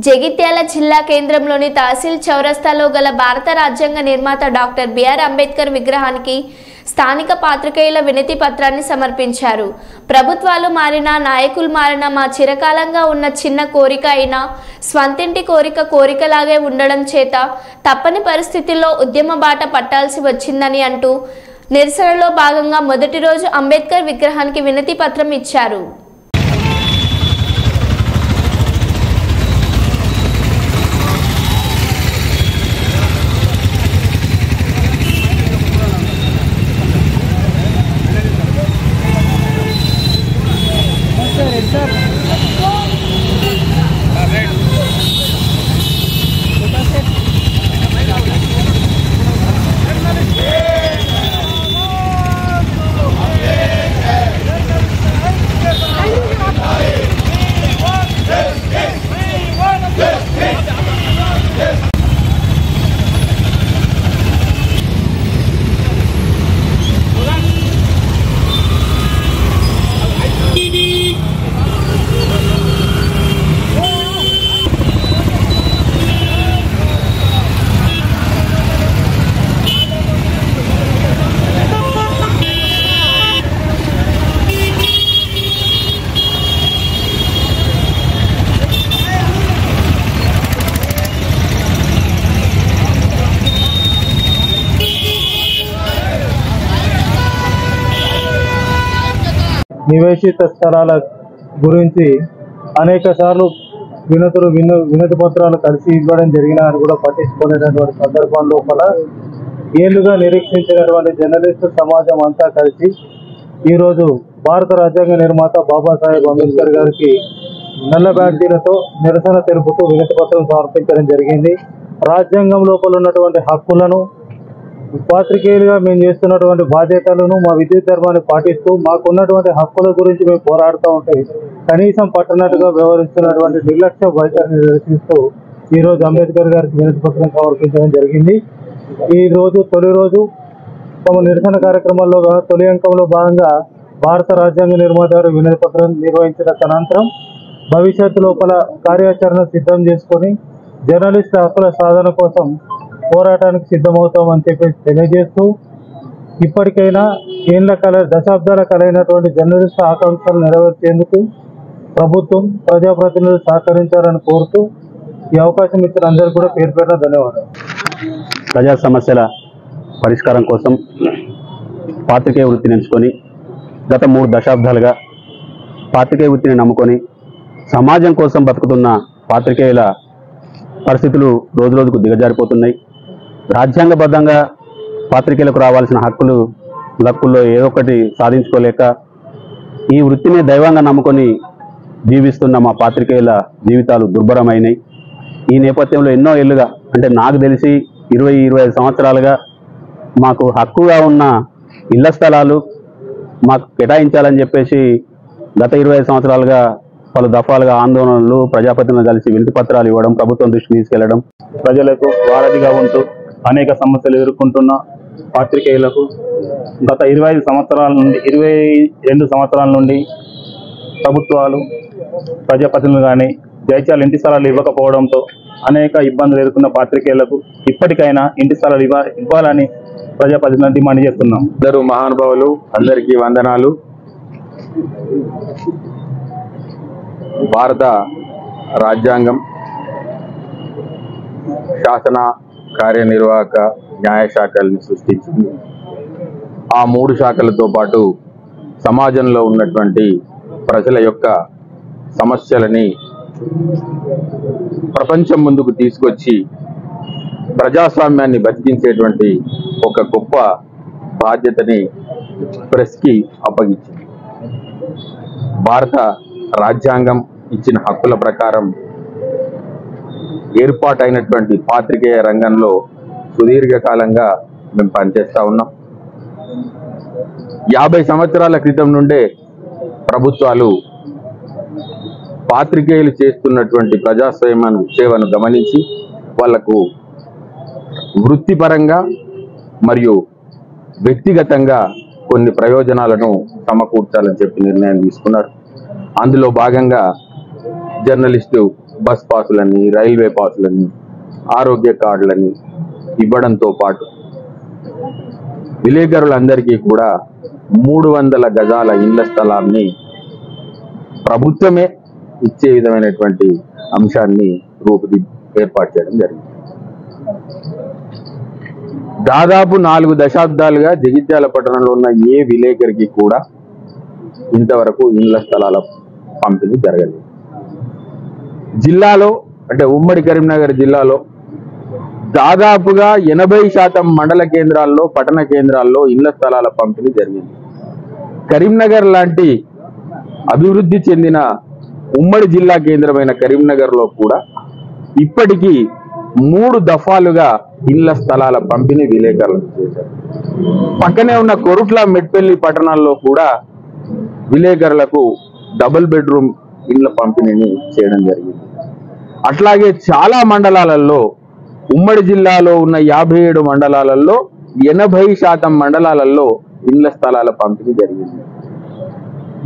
జగిత్యాల జిల్లా కేంద్రంలోని తహసీల్ చౌరస్తాలో గల భారత రాజ్యాంగ నిర్మాత డాక్టర్ బిఆర్ అంబేద్కర్ విగ్రహానికి స్థానిక పాత్రికేయుల వినతి పత్రాన్ని సమర్పించారు. ప్రభుత్వాలు మారినా నాయకులు మారినా మా చిరకాలంగా ఉన్న చిన్న కోరిక అయినా స్వంతింటి కోరికలాగే ఉండడం చేత తప్పని పరిస్థితుల్లో ఉద్యమ బాట పట్టాల్సి వచ్చిందని అంటూ నిరసనలో భాగంగా మొదటి రోజు అంబేద్కర్ విగ్రహానికి వినతి పత్రం ఇచ్చారు. నివేశిత స్థలాల గురించి అనేక సార్లు వినతి పత్రాలు కలిసి ఇవ్వడం జరిగినా అని కూడా పట్టించుకునేటటువంటి సందర్భం లోపల ఏళ్లుగా నిరీక్షించినటువంటి జర్నలిస్టు సమాజం అంతా కలిసి ఈరోజు భారత రాజ్యాంగ నిర్మాత బాబాసాహెబ్ అంబేద్కర్ గారికి నల్ల బ్యాడ్జీలతో నిరసన తెలుపుతూ వినతి పత్రం సమర్పించడం జరిగింది. రాజ్యాంగం లోపల ఉన్నటువంటి హక్కులను పాత్రికేయులుగా మేము చేస్తున్నటువంటి బాధ్యతలను మా విద్యుత్ ధర్మాన్ని పాటిస్తూ మాకున్నటువంటి హక్కుల గురించి మేము పోరాడుతూ ఉంటే కనీసం పట్టనట్టుగా వ్యవహరిస్తున్నటువంటి నిర్లక్ష్య వైఖరిని నిరసిస్తూ ఈరోజు అంబేద్కర్ గారికి వినతి పత్రం సమర్పించడం జరిగింది. ఈరోజు తొలి రోజు తమ నిరసన కార్యక్రమాల్లో తొలి అంకంలో భాగంగా భారత రాజ్యాంగ నిర్మాత గారు వినతి పత్రం నిర్వహించిన అనంతరం భవిష్యత్తు లోపల కార్యాచరణ సిద్ధం చేసుకొని జర్నలిస్ట్ హక్కుల సాధన కోసం పోరాటానికి సిద్ధమవుతామని చెప్పేసి తెలియజేస్తూ ఇప్పటికైనా దశాబ్దాల కలైనటువంటి జర్నలిస్ట్ ఆకాంక్షలు నెరవేర్చేందుకు ప్రభుత్వం ప్రజాప్రతినిధులు సహకరించాలని కోరుతూ ఈ అవకాశం ఇచ్చిన అందరికీ కూడా పేరు పేరున ధన్యవాదాలు. ప్రజా సమస్యల పరిష్కారం కోసం పాత్రికేయ వృత్తిని ఎంచుకొని గత 3 దశాబ్దాలుగా పాత్రికేయ వృత్తిని నమ్ముకొని సమాజం కోసం బతుకుతున్న పాత్రికేయుల పరిస్థితులు రోజురోజుకు దిగజారిపోతున్నాయి. రాజ్యాంగబద్ధంగా పాత్రికేయులకు రావాల్సిన హక్కుల్లో ఏదో ఒకటి సాధించుకోలేక ఈ వృత్తిని దైవంగా నమ్ముకొని జీవిస్తున్న మా పాత్రికేయుల జీవితాలు దుర్భరమైనాయి. ఈ నేపథ్యంలో ఎన్నో ఏళ్ళుగా అంటే నాకు తెలిసి 20-25 సంవత్సరాలుగా మాకు హక్కుగా ఉన్న ఇళ్ల స్థలాలు మాకు కేటాయించాలని చెప్పేసి గత 25 సంవత్సరాలుగా పలు దఫాలుగా ఆందోళనలు ప్రజాప్రతినిధులు కలిసి వినతి పత్రాలు ఇవ్వడం, ప్రభుత్వం దృష్టికి తీసుకెళ్లడం, ప్రజలకు వారధిగా ఉంటూ అనేక సమస్యలు ఎదుర్కొంటున్న పాత్రికేయులకు గత 22 సంవత్సరాల నుండి ప్రభుత్వాలు ప్రజాప్రతినిధులు కానీ జైత్యాల ఇంటి స్థలాలు ఇవ్వకపోవడంతో అనేక ఇబ్బందులు ఎదుర్కొన్న పాత్రికేయులకు ఇప్పటికైనా ఇంటి స్థలాలు ఇవ్వాలని ప్రజాప్రతినిధులు డిమాండ్ చేస్తున్నాం. అందరూ మహానుభావులు, అందరికీ వందనాలు. భారత రాజ్యాంగం శాసన, కార్యనిర్వాహక, న్యాయశాఖల్ని సృష్టించింది. ఆ 3 శాఖలతో పాటు సమాజంలో ఉన్నటువంటి ప్రజల యొక్క సమస్యలని ప్రపంచం ముందుకు తీసుకొచ్చి ప్రజాస్వామ్యాన్ని బతికించేటువంటి ఒక గొప్ప బాధ్యతని ప్రెస్కి అప్పగించింది. భారత రాజ్యాంగం ఇచ్చిన హక్కుల ప్రకారం ఏర్పాటైనటువంటి పాత్రికేయ రంగంలో సుదీర్ఘకాలంగా మేము పనిచేస్తూ ఉన్నాం. 50 సంవత్సరాల క్రితం నుండే ప్రభుత్వాలు పాత్రికేయులు చేస్తున్నటువంటి సేవను గమనించి వాళ్లకు వృత్తిపరంగా మరియు వ్యక్తిగతంగా కొన్ని ప్రయోజనాలను సమకూర్చాలని చెప్పి నిర్ణయం తీసుకున్నారు. అందులో భాగంగా జర్నలిస్టు బస్ పాసులని, రైల్వే పాసులని, ఆరోగ్య కార్డులని ఇవ్వడంతో పాటు విలేకరులందరికీ కూడా 300 గజాల ఇళ్ల స్థలాన్ని ప్రభుత్వమే ఇచ్చే విధమైనటువంటి అంశాన్ని ఏర్పాటు చేయడం జరిగింది. దాదాపు 4 దశాబ్దాలుగా జగిత్యాల పట్టణంలో ఉన్న ఏ విలేకరికి కూడా ఇంతవరకు ఇళ్ల స్థలాల పంపిణీ జరగలేదు. జిల్లాలో అంటే ఉమ్మడి కరీంనగర్ జిల్లాలో దాదాపుగా 80% మండల కేంద్రాల్లో, పట్టణ కేంద్రాల్లో ఇళ్ల స్థలాల పంపిణీ జరిగింది. కరీంనగర్ లాంటి అభివృద్ధి చెందిన ఉమ్మడి జిల్లా కేంద్రమైన కరీంనగర్లో కూడా ఇప్పటికీ 3 దఫాలుగా ఇళ్ల స్థలాల పంపిణీ విలేకరులకు చేశారు. పక్కనే ఉన్న కొరుట్ల, మెట్పల్లి పట్టణాల్లో కూడా విలేకరులకు డబుల్ బెడ్రూమ్ ఇళ్ల పంపిణీని చేయడం జరిగింది. అట్లాగే చాలా మండలాలలో, ఉమ్మడి జిల్లాలో ఉన్న 57 మండలాలలో 80% మండలాలలో ఇళ్ల స్థలాల పంపిణీ జరిగింది.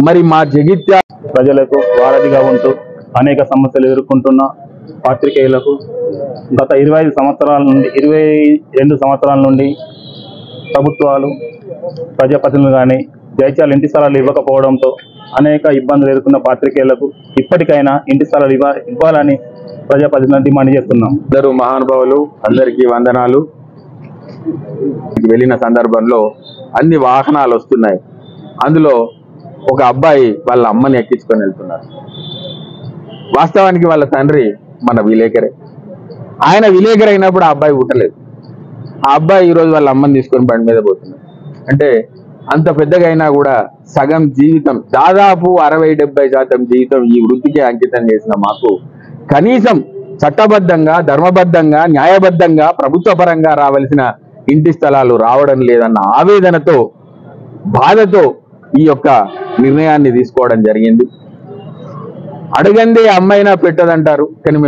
మరి మా జగిత్యాల ప్రజలకు వారధిగా ఉంటూ అనేక సమస్యలు ఎదుర్కొంటున్న పాత్రికేయులకు గత 22 సంవత్సరాల నుండి ప్రభుత్వాలు, ప్రజాప్రతినిధులు కానీ జగిత్యాల ఇంటి స్థలాలు ఇవ్వకపోవడంతో అనేక ఇబ్బందులు ఎదుర్కొన్న పాత్రికేయులకు ఇప్పటికైనా ఇంటి స్థలాలు ఇవ్వాలని ప్రజాప్రతినిధులను డిమాండ్ చేస్తున్నాం. అందరూ మహానుభావులు, అందరికీ వందనాలు. వెళ్ళిన సందర్భంలో అన్ని వాహనాలు వస్తున్నాయి. అందులో ఒక అబ్బాయి వాళ్ళ అమ్మని ఎక్కించుకొని వెళ్తున్నారు. వాస్తవానికి వాళ్ళ తండ్రి మన విలేకరే. ఆయన విలేకరు అయినప్పుడు ఆ అబ్బాయి పుట్టలేదు. ఆ అబ్బాయి ఈరోజు వాళ్ళ అమ్మని తీసుకొని బండి మీద పోతున్నాడు. అంటే అంత పెద్దగా అయినా కూడా సగం జీవితం, దాదాపు 60-70% జీవితం ఈ వృత్తికి అంకితం చేసిన మాకు కనీసం చట్టబద్ధంగా, ధర్మబద్ధంగా, న్యాయబద్ధంగా ప్రభుత్వ పరంగా రావాల్సిన ఇంటి స్థలాలు రావడం లేదన్న ఆవేదనతో, బాధతో ఈ యొక్క నిర్ణయాన్ని తీసుకోవడం జరిగింది. అడగందే అమ్మైనా పెట్టదంటారు, కానీ